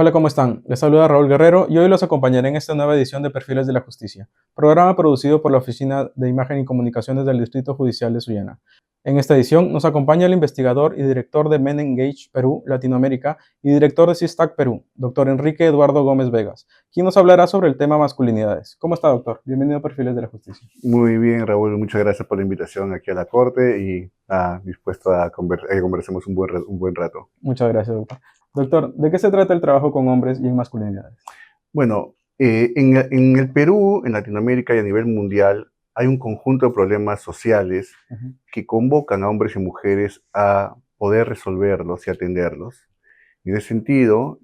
Hola, ¿cómo están? Les saluda Raúl Guerrero y hoy los acompañaré en esta nueva edición de Perfiles de la Justicia, programa producido por la Oficina de Imagen y Comunicaciones del Distrito Judicial de Sullana. En esta edición nos acompaña el investigador y director de Men Engage Perú, Latinoamérica, y director de SISTAC Perú, doctor Enrique Eduardo Gómez Vegas, quien nos hablará sobre el tema masculinidades. ¿Cómo está, doctor? Bienvenido a Perfiles de la Justicia. Muy bien, Raúl, muchas gracias por la invitación aquí a la corte y dispuesto a que conversemos un buen rato. Muchas gracias, doctor. Doctor, ¿de qué se trata el trabajo con hombres y en masculinidades? Bueno, en el Perú, en Latinoamérica y a nivel mundial, hay un conjunto de problemas sociales Ujú, que convocan a hombres y mujeres a poder resolverlos y atenderlos. Y en ese sentido,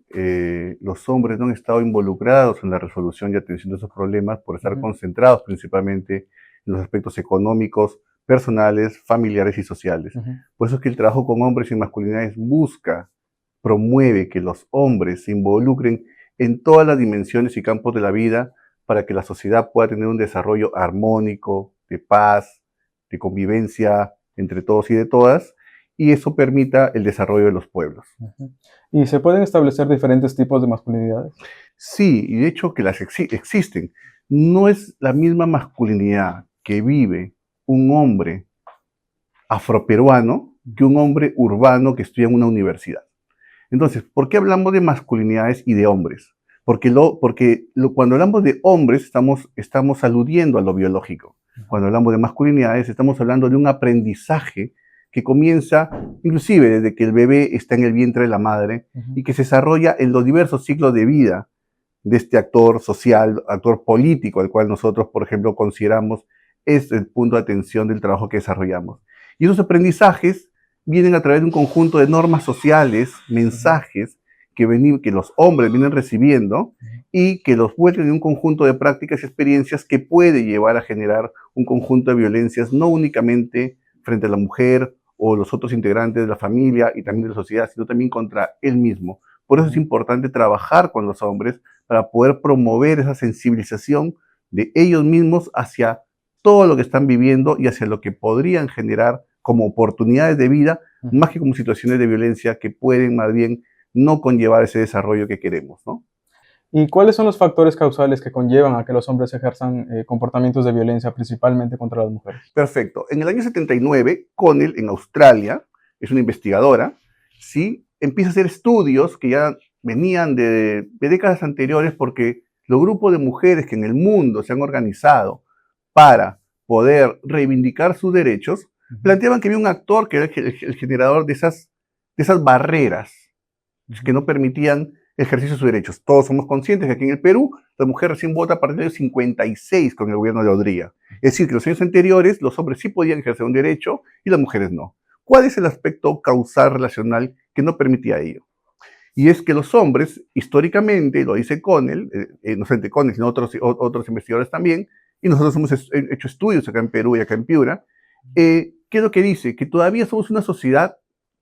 los hombres no han estado involucrados en la resolución y atención de esos problemas por estar ujú, concentrados principalmente en los aspectos económicos, personales, familiares y sociales. ujú. Por eso es que el trabajo con hombres y masculinidades promueve que los hombres se involucren en todas las dimensiones y campos de la vida para que la sociedad pueda tener un desarrollo armónico, de paz, de convivencia entre todos y de todas, y eso permita el desarrollo de los pueblos. Ujú. ¿Y se pueden establecer diferentes tipos de masculinidades? Sí, y de hecho que existen. No es la misma masculinidad que vive un hombre afroperuano que un hombre urbano que estudia en una universidad. Entonces, ¿por qué hablamos de masculinidades y de hombres? Cuando hablamos de hombres estamos aludiendo a lo biológico. Cuando hablamos de masculinidades estamos hablando de un aprendizaje que comienza inclusive desde que el bebé está en el vientre de la madre Ujú, y que se desarrolla en los diversos ciclos de vida de este actor social, actor político, al cual nosotros, por ejemplo, consideramos es el punto de atención del trabajo que desarrollamos. Y esos aprendizajes vienen a través de un conjunto de normas sociales, ujú, mensajes que los hombres vienen recibiendo ujú. y que los vuelven en un conjunto de prácticas y experiencias que puede llevar a generar un conjunto de violencias, no únicamente frente a la mujer o los otros integrantes de la familia y también de la sociedad, sino también contra él mismo. Por eso es Ujú. importante trabajar con los hombres para poder promover esa sensibilización de ellos mismos hacia todo lo que están viviendo y hacia lo que podrían generar como oportunidades de vida, Ujú. más que como situaciones de violencia que pueden más bien no conllevar ese desarrollo que queremos, ¿no? ¿Y cuáles son los factores causales que conllevan a que los hombres ejerzan comportamientos de violencia, principalmente contra las mujeres? Perfecto. En el año 79, Connell, en Australia, es una investigadora, ¿sí? Empieza a hacer estudios que ya venían de décadas anteriores porque los grupos de mujeres que en el mundo se han organizado para poder reivindicar sus derechos, Ujú, planteaban que había un actor que era el generador de esas barreras ujú, que no permitían el ejercicio de sus derechos. Todos somos conscientes que aquí en el Perú la mujer recién vota a partir del 56 con el gobierno de Odría. Es decir, que los años anteriores los hombres sí podían ejercer un derecho y las mujeres no. ¿Cuál es el aspecto causal relacional que no permitía ello? Y es que los hombres, históricamente, lo dice Connell, no solamente Connell, sino otros investigadores también, y nosotros hemos hecho estudios acá en Perú y acá en Piura, ¿qué es lo que dice? Que todavía somos una sociedad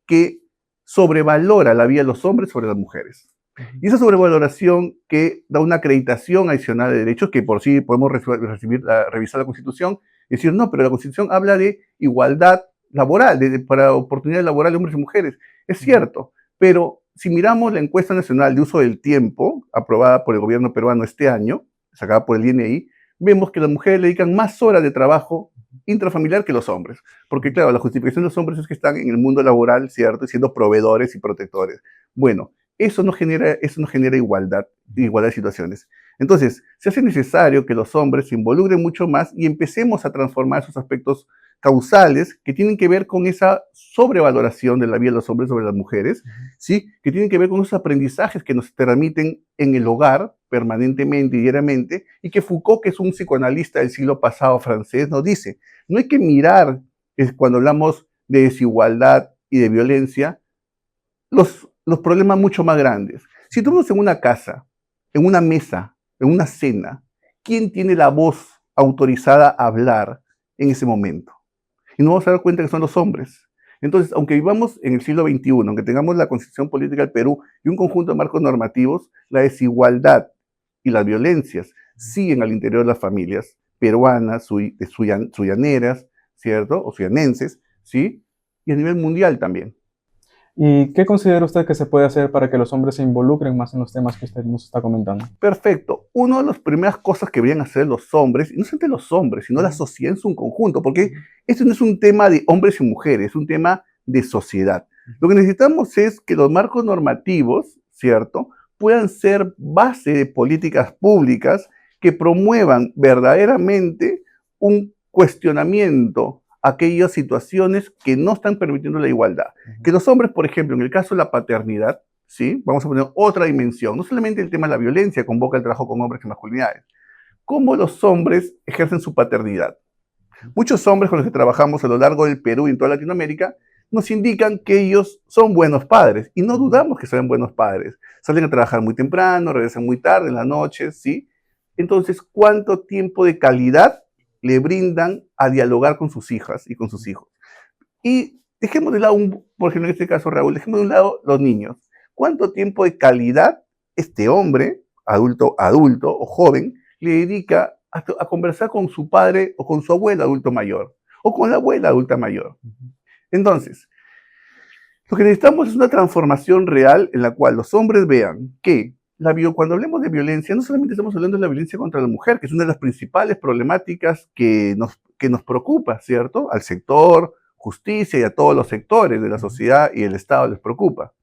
que sobrevalora la vida de los hombres sobre las mujeres. ujú, Y esa sobrevaloración que da una acreditación adicional de derechos, que por sí podemos revisar la Constitución y decir, no, pero la Constitución habla de igualdad laboral, para oportunidades laborales de hombres y mujeres. Es ujú, cierto, pero si miramos la encuesta nacional de uso del tiempo, aprobada por el gobierno peruano este año, sacada por el INEI, vemos que las mujeres le dedican más horas de trabajo intrafamiliar que los hombres. Porque claro, la justificación de los hombres es que están en el mundo laboral, ¿cierto? Y siendo proveedores y protectores. Bueno, eso no genera igualdad de situaciones. Entonces, se hace necesario que los hombres se involucren mucho más y empecemos a transformar esos aspectos causales que tienen que ver con esa sobrevaloración de la vida de los hombres sobre las mujeres, ujú, ¿sí? Que tienen que ver con esos aprendizajes que nos transmiten en el hogar permanentemente y diariamente, y que Foucault, que es un psicoanalista del siglo pasado francés, nos dice, no hay que mirar, cuando hablamos de desigualdad y de violencia, los problemas mucho más grandes. Si tú ujú. ves en una casa, en una mesa, en una cena, ¿quién tiene la voz autorizada a hablar en ese momento? Y nos vamos a dar cuenta que son los hombres. Entonces, aunque vivamos en el siglo XXI, aunque tengamos la constitución política del Perú y un conjunto de marcos normativos, la desigualdad y las violencias siguen al interior de las familias peruanas, suyaneras, ¿cierto? O suyanenses, ¿sí? Y a nivel mundial también. ¿Y qué considera usted que se puede hacer para que los hombres se involucren más en los temas que usted nos está comentando? Perfecto. Una de las primeras cosas que deberían hacer los hombres, y no solamente los hombres, sino la sociedad en su conjunto, porque esto no es un tema de hombres y mujeres, es un tema de sociedad. Lo que necesitamos es que los marcos normativos, ¿cierto?, puedan ser base de políticas públicas que promuevan verdaderamente un cuestionamiento a aquellas situaciones que no están permitiendo la igualdad. Que los hombres, por ejemplo, en el caso de la paternidad, ¿sí? Vamos a poner otra dimensión. No solamente el tema de la violencia convoca el trabajo con hombres y masculinidades. ¿Cómo los hombres ejercen su paternidad? Muchos hombres con los que trabajamos a lo largo del Perú y en toda Latinoamérica nos indican que ellos son buenos padres y no dudamos que sean buenos padres. Salen a trabajar muy temprano, regresan muy tarde en la noche, ¿sí? Entonces, ¿cuánto tiempo de calidad le brindan a dialogar con sus hijas y con sus hijos? Y dejemos de lado, por ejemplo, en este caso, Raúl, dejemos de un lado los niños. ¿Cuánto tiempo de calidad este hombre, adulto o joven, le dedica a conversar con su padre o con su abuelo adulto mayor? O con la abuela adulta mayor. Entonces, lo que necesitamos es una transformación real en la cual los hombres vean que cuando hablemos de violencia, no solamente estamos hablando de la violencia contra la mujer, que es una de las principales problemáticas que nos preocupa, ¿cierto? Al sector justicia y a todos los sectores de la sociedad y el Estado les preocupa,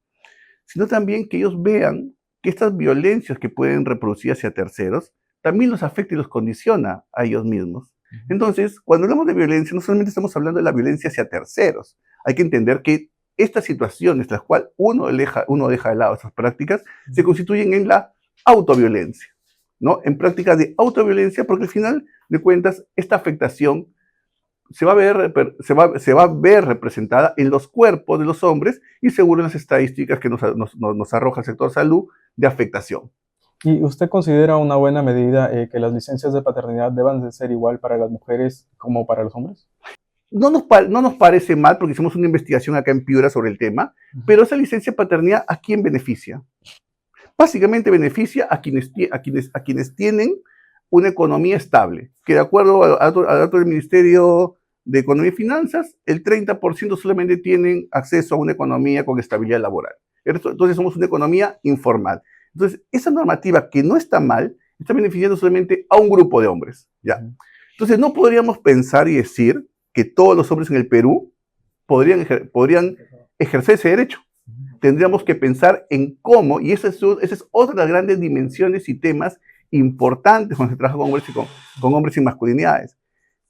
sino también que ellos vean que estas violencias que pueden reproducir hacia terceros también los afecta y los condiciona a ellos mismos. Entonces, cuando hablamos de violencia, no solamente estamos hablando de la violencia hacia terceros, hay que entender que estas situaciones, las cuales uno deja de lado esas prácticas, se constituyen en la autoviolencia, ¿no? En prácticas de autoviolencia, porque al final de cuentas, esta afectación se va a ver representada en los cuerpos de los hombres y seguro en las estadísticas que nos arroja el sector salud de afectación. ¿Y usted considera una buena medida que las licencias de paternidad deban de ser igual para las mujeres como para los hombres? No nos parece mal porque hicimos una investigación acá en Piura sobre el tema, pero esa licencia de paternidad, ¿a quién beneficia? Básicamente beneficia a quienes tienen una economía estable, que de acuerdo al dato del Ministerio de Economía y Finanzas, el 30% solamente tienen acceso a una economía con estabilidad laboral. Entonces somos una economía informal. Entonces, esa normativa que no está mal, está beneficiando solamente a un grupo de hombres, ¿ya? Entonces, no podríamos pensar y decir que todos los hombres en el Perú podrían ejercer ese derecho. Tendríamos que pensar en cómo, y esa es otra de las grandes dimensiones y temas importantes cuando se trabaja con hombres y masculinidades.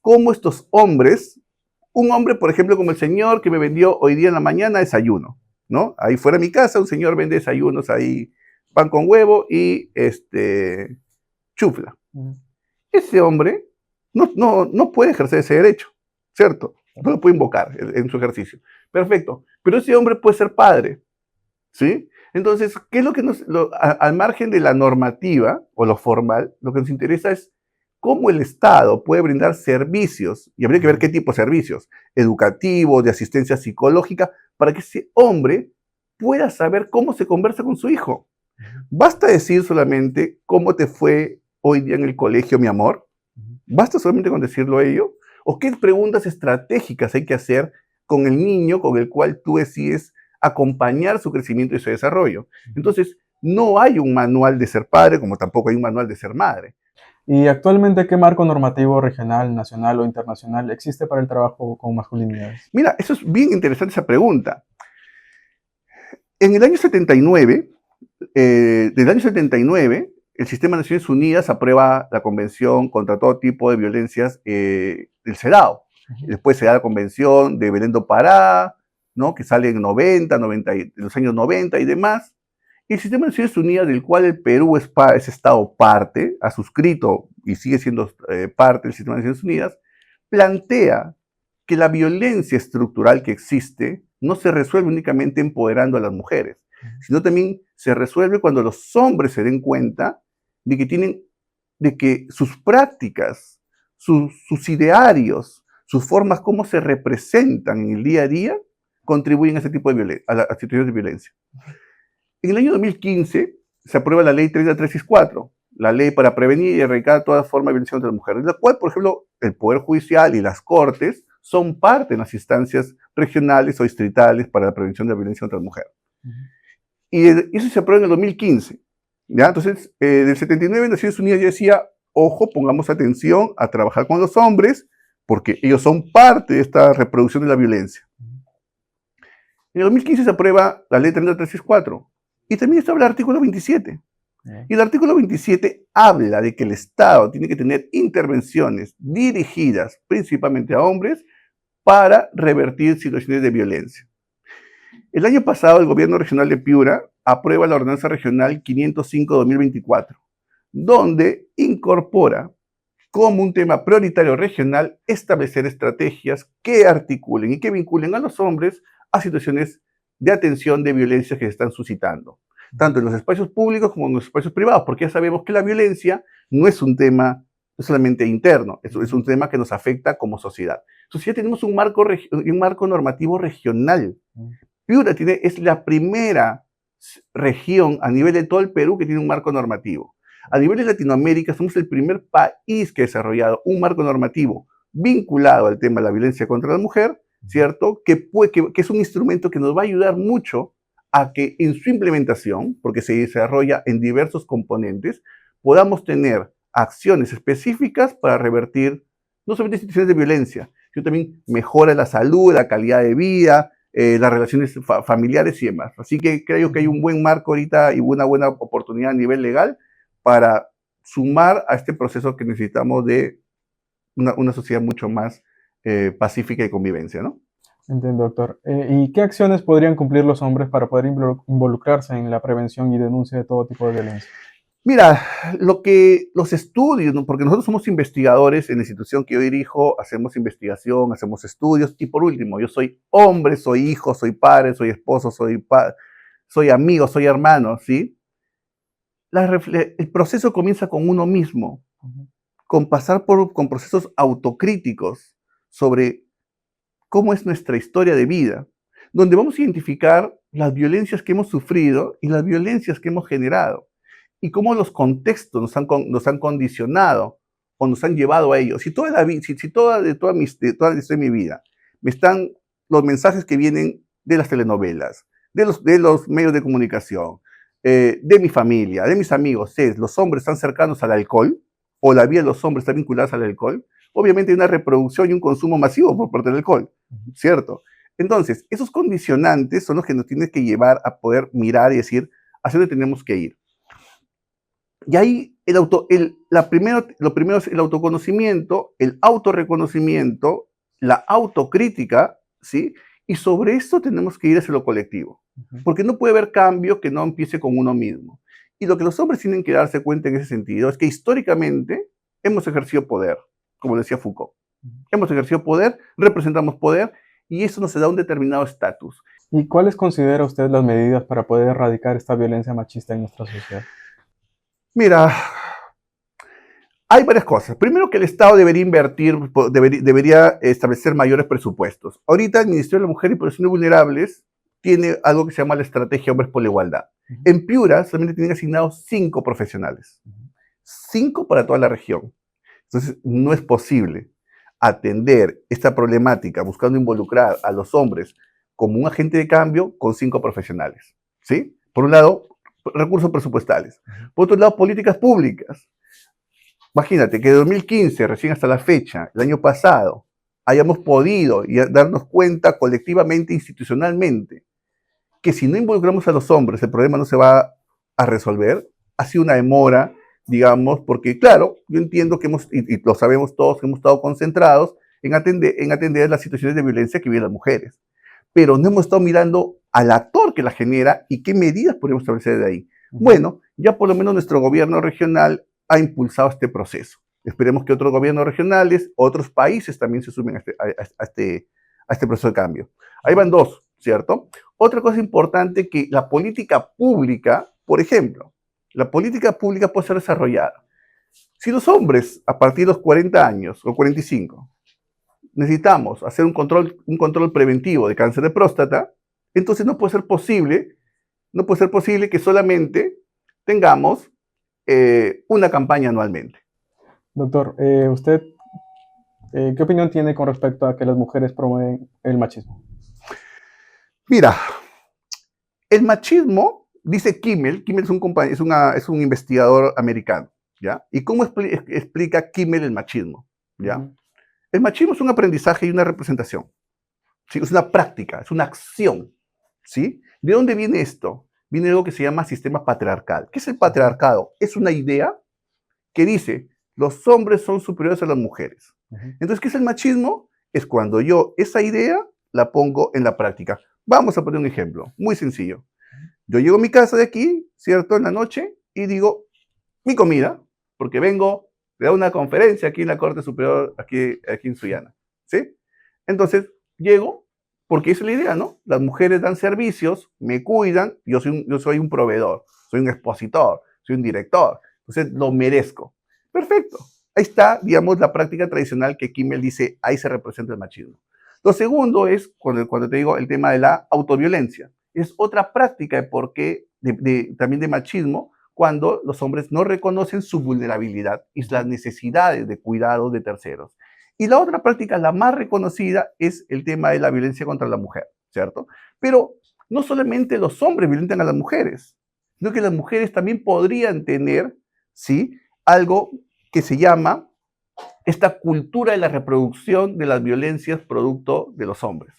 Cómo estos hombres, un hombre, por ejemplo, como el señor que me vendió hoy día en la mañana desayuno, ¿no? Ahí fuera de mi casa, un señor vende desayunos ahí, pan con huevo y chufla. Ese hombre no puede ejercer ese derecho, ¿cierto? No lo puede invocar en su ejercicio. Perfecto. Pero ese hombre puede ser padre, ¿sí? Entonces, ¿qué es lo que al margen de la normativa o lo formal, lo que nos interesa es cómo el Estado puede brindar servicios, y habría que ver qué tipo de servicios, educativos, de asistencia psicológica, para que ese hombre pueda saber cómo se conversa con su hijo. Basta decir solamente cómo te fue hoy día en el colegio, mi amor. ¿Basta solamente con decirlo ello? ¿O qué preguntas estratégicas hay que hacer con el niño con el cual tú decides acompañar su crecimiento y su desarrollo? Entonces, no hay un manual de ser padre, como tampoco hay un manual de ser madre. ¿Y actualmente qué marco normativo regional, nacional o internacional existe para el trabajo con masculinidades? Mira, eso es bien interesante esa pregunta. En el año 79, el Sistema de Naciones Unidas aprueba la Convención contra todo tipo de violencias del CEDAW. Después se da la Convención de Belén do Pará, ¿no? Que sale en en los años 90 y demás. Y el Sistema de Naciones Unidas, del cual el Perú es Estado parte, ha suscrito y sigue siendo parte del Sistema de Naciones Unidas, plantea que la violencia estructural que existe no se resuelve únicamente empoderando a las mujeres, sino también se resuelve cuando los hombres se den cuenta de que sus prácticas, sus idearios, sus formas, cómo se representan en el día a día, contribuyen a ese tipo de violencia, a situaciones de violencia. En el año 2015 se aprueba la ley 30364, la ley para prevenir y erradicar toda forma de violencia contra la mujer, en la cual, por ejemplo, el Poder Judicial y las Cortes son parte en las instancias regionales o distritales para la prevención de la violencia contra la mujer. Y eso se aprueba en el 2015. ¿Ya? Entonces, del 79 Naciones Unidas ya decía, ojo, pongamos atención a trabajar con los hombres, porque ellos son parte de esta reproducción de la violencia. En el 2015 se aprueba la ley 30364 y también está el artículo 27. Y el artículo 27 habla de que el Estado tiene que tener intervenciones dirigidas principalmente a hombres para revertir situaciones de violencia. El año pasado el gobierno regional de Piura aprueba la ordenanza regional 505-2024, donde incorpora como un tema prioritario regional establecer estrategias que articulen y que vinculen a los hombres a situaciones de atención de violencia que se están suscitando, tanto en los espacios públicos como en los espacios privados, porque ya sabemos que la violencia no es un tema solamente interno, es un tema que nos afecta como sociedad. Entonces ya tenemos un marco normativo regional. Piura es la primera región a nivel de todo el Perú que tiene un marco normativo. A nivel de Latinoamérica somos el primer país que ha desarrollado un marco normativo vinculado al tema de la violencia contra la mujer, ¿cierto? Que es un instrumento que nos va a ayudar mucho a que en su implementación, porque se desarrolla en diversos componentes, podamos tener acciones específicas para revertir no solamente situaciones de violencia, sino también mejora la salud, la calidad de vida, las relaciones familiares y demás. Así que creo que hay un buen marco ahorita y una buena oportunidad a nivel legal para sumar a este proceso que necesitamos de una sociedad mucho más pacífica y convivencia, ¿no? Entiendo, doctor. ¿Y qué acciones podrían cumplir los hombres para poder involucrarse en la prevención y denuncia de todo tipo de violencia? Mira, lo que los estudios, ¿no? Porque nosotros somos investigadores en la institución que yo dirijo, hacemos investigación, hacemos estudios, y por último, yo soy hombre, soy hijo, soy padre, soy esposo, soy amigo, soy hermano, ¿sí? El proceso comienza con uno mismo, con pasar con procesos autocríticos sobre cómo es nuestra historia de vida, donde vamos a identificar las violencias que hemos sufrido y las violencias que hemos generado, y cómo los contextos nos han condicionado o nos han llevado a ello. Si toda la historia de mi vida me están los mensajes que vienen de las telenovelas, de los medios de comunicación, de mi familia, de mis amigos, los hombres están cercanos al alcohol, o la vida de los hombres está vinculada al alcohol, obviamente hay una reproducción y un consumo masivo por parte del alcohol, ¿cierto? Entonces, esos condicionantes son los que nos tienen que llevar a poder mirar y decir hacia dónde tenemos que ir. Y ahí lo primero es el autoconocimiento, el autorreconocimiento, la autocrítica, ¿sí? Y sobre esto tenemos que ir hacia lo colectivo, porque no puede haber cambio que no empiece con uno mismo. Y lo que los hombres tienen que darse cuenta en ese sentido es que históricamente hemos ejercido poder, como decía Foucault. Hemos ejercido poder, representamos poder, y eso nos da un determinado estatus. ¿Y cuáles considera usted las medidas para poder erradicar esta violencia machista en nuestra sociedad? Mira, hay varias cosas. Primero, que el Estado debería invertir, debería establecer mayores presupuestos. Ahorita el Ministerio de la Mujer y Poblaciones Vulnerables tiene algo que se llama la Estrategia Hombres por la Igualdad. En Piura solamente tienen asignados 5 profesionales. 5 para toda la región. Entonces, no es posible atender esta problemática buscando involucrar a los hombres como un agente de cambio con 5 profesionales, ¿sí? Por un lado, recursos presupuestales. Por otro lado, políticas públicas. Imagínate que de 2015, recién hasta la fecha, el año pasado, hayamos podido darnos cuenta colectivamente, institucionalmente, que si no involucramos a los hombres, el problema no se va a resolver. Ha sido una demora, digamos, porque claro, yo entiendo que y lo sabemos todos, que hemos estado concentrados en atender las situaciones de violencia que viven las mujeres, pero no hemos estado mirando al actor que la genera y qué medidas podemos establecer de ahí. Bueno, ya por lo menos nuestro gobierno regional ha impulsado este proceso. Esperemos que otros gobiernos regionales, otros países también se sumen a este proceso de cambio. Ahí van 2, ¿cierto? Otra cosa importante, que la política pública, por ejemplo, la política pública puede ser desarrollada. Si los hombres a partir de los 40 años o 45 necesitamos hacer un control preventivo de cáncer de próstata, entonces no puede ser posible que solamente tengamos una campaña anualmente. Doctor, usted ¿Qué opinión tiene con respecto a que las mujeres promueven el machismo? Mira, el machismo, dice Kimmel es es un investigador americano, ¿ya? ¿Y cómo explica Kimmel el machismo? ¿Ya? El machismo es un aprendizaje y una representación, ¿sí? Es una práctica, es una acción, ¿sí? ¿De dónde viene esto? Viene de algo que se llama sistema patriarcal. ¿Qué es el patriarcado? Es una idea que dice, los hombres son superiores a las mujeres. Entonces, ¿qué es el machismo? Es cuando yo esa idea la pongo en la práctica. Vamos a poner un ejemplo, muy sencillo. Yo llego a mi casa de aquí, ¿cierto? En la noche y digo, mi comida, porque vengo de dar una conferencia aquí en la Corte Superior, aquí en Sullana, ¿sí? Entonces, llego, porque esa es la idea, ¿no? Las mujeres dan servicios, me cuidan, yo soy un proveedor, soy un expositor, soy un director, entonces lo merezco. Perfecto. Ahí está, digamos, la práctica tradicional que Kimmel dice, ahí se representa el machismo. Lo segundo es, cuando te digo, el tema de la autoviolencia. Es otra práctica de por qué, también de machismo, cuando los hombres no reconocen su vulnerabilidad y las necesidades de cuidado de terceros. Y la otra práctica, la más reconocida, es el tema de la violencia contra la mujer, ¿cierto? Pero no solamente los hombres violentan a las mujeres, sino que las mujeres también podrían tener, ¿sí?, algo que se llama esta cultura de la reproducción de las violencias producto de los hombres.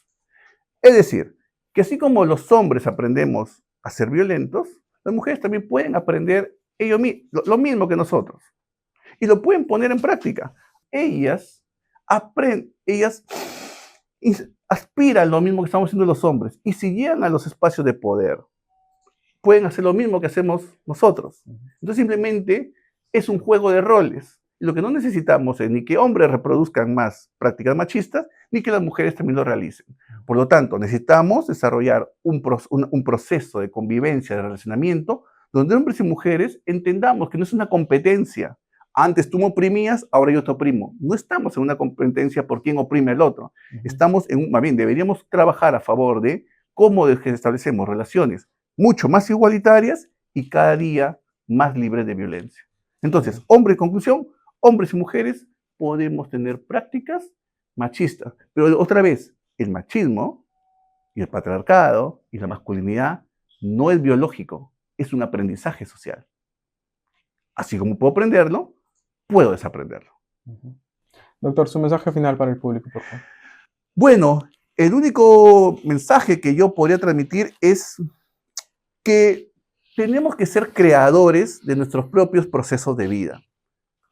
Es decir, que así como los hombres aprendemos a ser violentos, las mujeres también pueden aprender lo mismo que nosotros. Y lo pueden poner en práctica. Ellas aspiran lo mismo que estamos haciendo los hombres. Y si llegan a los espacios de poder, pueden hacer lo mismo que hacemos nosotros. Entonces simplemente es un juego de roles. Y lo que no necesitamos es ni que hombres reproduzcan más prácticas machistas, ni que las mujeres también lo realicen. Por lo tanto, necesitamos desarrollar un proceso de convivencia, de relacionamiento, donde hombres y mujeres entendamos que no es una competencia. Antes tú me oprimías, ahora yo te oprimo. No estamos en una competencia por quién oprime al otro. Estamos más bien, deberíamos trabajar a favor de cómo establecemos relaciones mucho más igualitarias y cada día más libres de violencia. Entonces, en conclusión, hombres y mujeres podemos tener prácticas machistas. Pero otra vez, el machismo y el patriarcado y la masculinidad no es biológico, es un aprendizaje social. Así como puedo aprenderlo, puedo desaprenderlo. Doctor, su mensaje final para el público, por favor. Bueno, el único mensaje que yo podría transmitir es que tenemos que ser creadores de nuestros propios procesos de vida.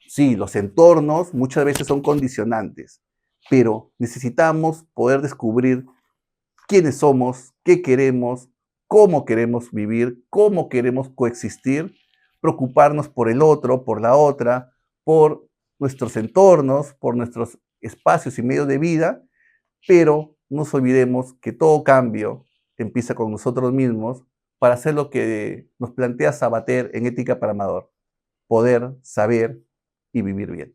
Sí, los entornos muchas veces son condicionantes, pero necesitamos poder descubrir quiénes somos, qué queremos, cómo queremos vivir, cómo queremos coexistir, preocuparnos por el otro, por la otra, por nuestros entornos, por nuestros espacios y medios de vida, pero no nos olvidemos que todo cambio empieza con nosotros mismos para hacer lo que nos plantea Sabater en Ética para Amador: poder, saber y vivir bien.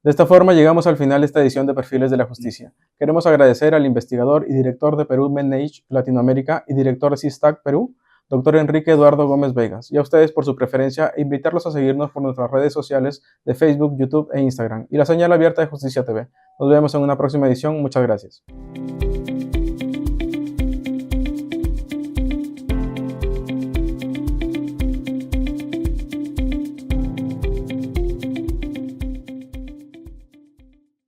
De esta forma llegamos al final de esta edición de Perfiles de la Justicia. Queremos agradecer al investigador y director de Perú Menage Latinoamérica y director de CISTAC Perú, doctor Enrique Eduardo Gómez Vegas, y a ustedes por su preferencia e invitarlos a seguirnos por nuestras redes sociales de Facebook, YouTube e Instagram y la señal abierta de Justicia TV. Nos vemos en una próxima edición. Muchas gracias.